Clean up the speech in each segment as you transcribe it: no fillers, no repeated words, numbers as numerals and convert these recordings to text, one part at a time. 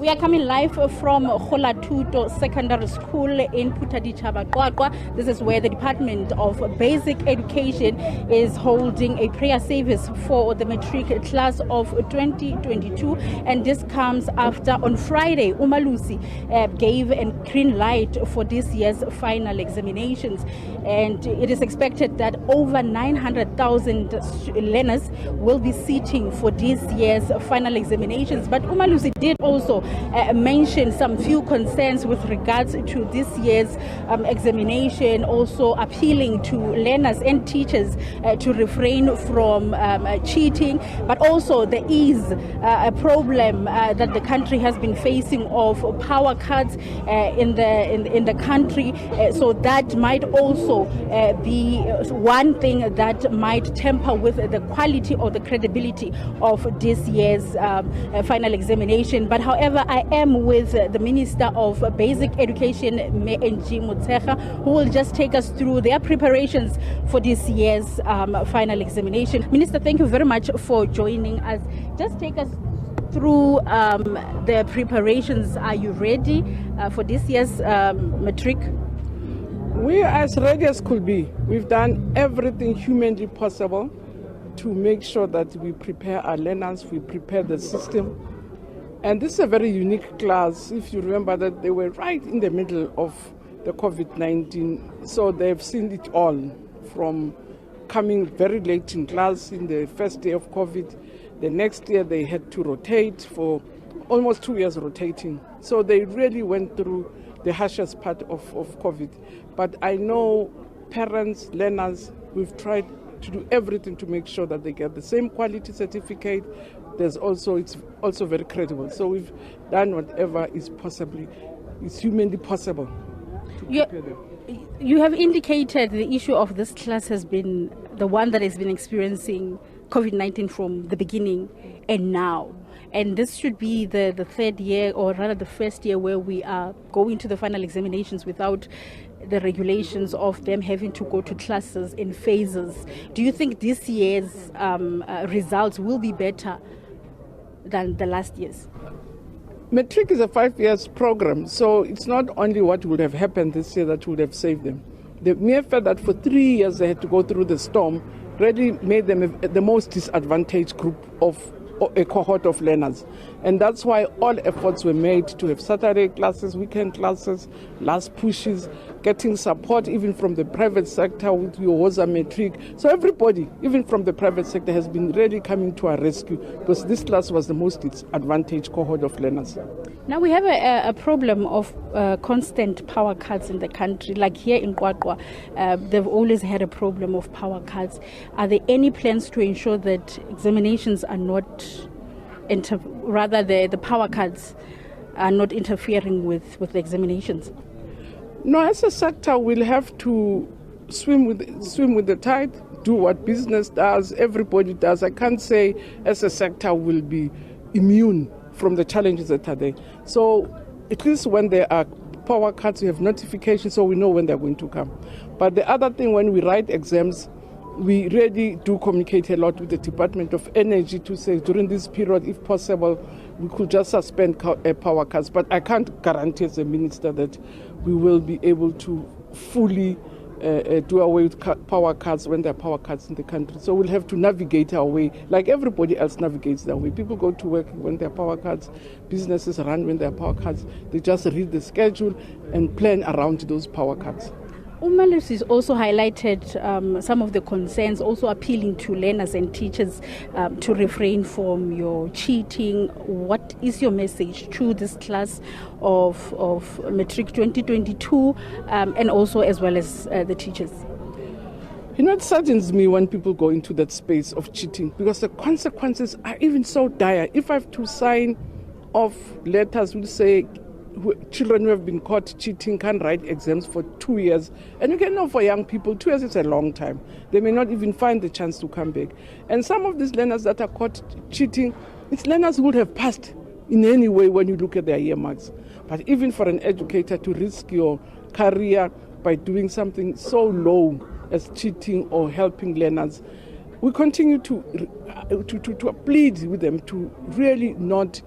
We are coming live from QwaQwa Secondary School in Phuthaditjhaba, QwaQwa. This is where the Department of Basic Education is holding a prayer service for the matric class of 2022. And this comes after on Friday, Umalusi gave a green light for this year's final examinations. And it is expected that over 900,000 learners will be sitting for this year's final examinations. But Umalusi did also mention some few concerns with regards to this year's examination, also appealing to learners and teachers to refrain from cheating, but also there is a problem that the country has been facing of power cuts in the country, so that might also be one thing that might tamper with the quality or the credibility of this year's final examination. But however, I am with the Minister of Basic Education, Angie Motshekga, who will just take us through their preparations for this year's final examination. Minister, thank you very much for joining us. Just take us through the preparations. Are you ready for this year's matric? We are as ready as could be. We've done everything humanly possible to make sure that we prepare our learners, we prepare the system. And this is a very unique class, if you remember that they were right in the middle of the COVID-19. So they've seen it all, from coming very late in class in the first day of COVID. The next year they had to rotate for almost 2 years rotating. So they really went through the harshest part of COVID. But I know parents, learners, we've tried to do everything to make sure that they get the same quality certificate. It's also very credible. So we've done whatever is humanly possible to prepare them. You have indicated the issue of this class has been the one that has been experiencing COVID-19 from the beginning and now. And this should be the third year, or rather the first year, where we are going to the final examinations without the regulations of them having to go to classes in phases. Do you think this year's results will be better than the last year's? Matric is a 5 years program, so it's not only what would have happened this year that would have saved them. The mere fact that for 3 years they had to go through the storm really made them the most disadvantaged group of a cohort of learners. And that's why all efforts were made to have Saturday classes, weekend classes, last pushes, getting support even from the private sector with QwaQwa Matric. So everybody, even from the private sector, has been really coming to our rescue, because this class was the most disadvantaged cohort of learners. Now we have a problem of constant power cuts in the country. Like here in QwaQwa, they've always had a problem of power cuts. Are there any plans to ensure that examinations are not, the power cuts are not interfering with the examinations? No, as a sector, we'll have to swim with the tide, do what business does, everybody does. I can't say as a sector we'll be immune from the challenges that are there. So at least when there are power cuts, we have notifications so we know when they're going to come. But the other thing, when we write exams, we really do communicate a lot with the Department of Energy to say during this period, if possible, we could just suspend power cuts. But I can't guarantee as a minister that we will be able to fully do away with power cuts when there are power cuts in the country. So we'll have to navigate our way like everybody else navigates their way. People go to work when there are power cuts, businesses run when there are power cuts. They just read the schedule and plan around those power cuts. Umalusi has also highlighted some of the concerns, also appealing to learners and teachers to refrain from your cheating. What is your message to this class of Matric 2022 and also as well as the teachers? You know, it saddens me when people go into that space of cheating, because the consequences are even so dire. If I have to sign off letters, we'll say children who have been caught cheating can't write exams for 2 years. And you can know for young people, 2 years is a long time. They may not even find the chance to come back. And some of these learners that are caught cheating, it's learners who would have passed in any way when you look at their year marks. But even for an educator to risk your career by doing something so low as cheating or helping learners, we continue to plead with them to really not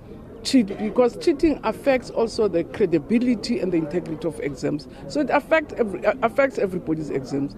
cheat, because cheating affects also the credibility and the integrity of exams. So it affects everybody's exams.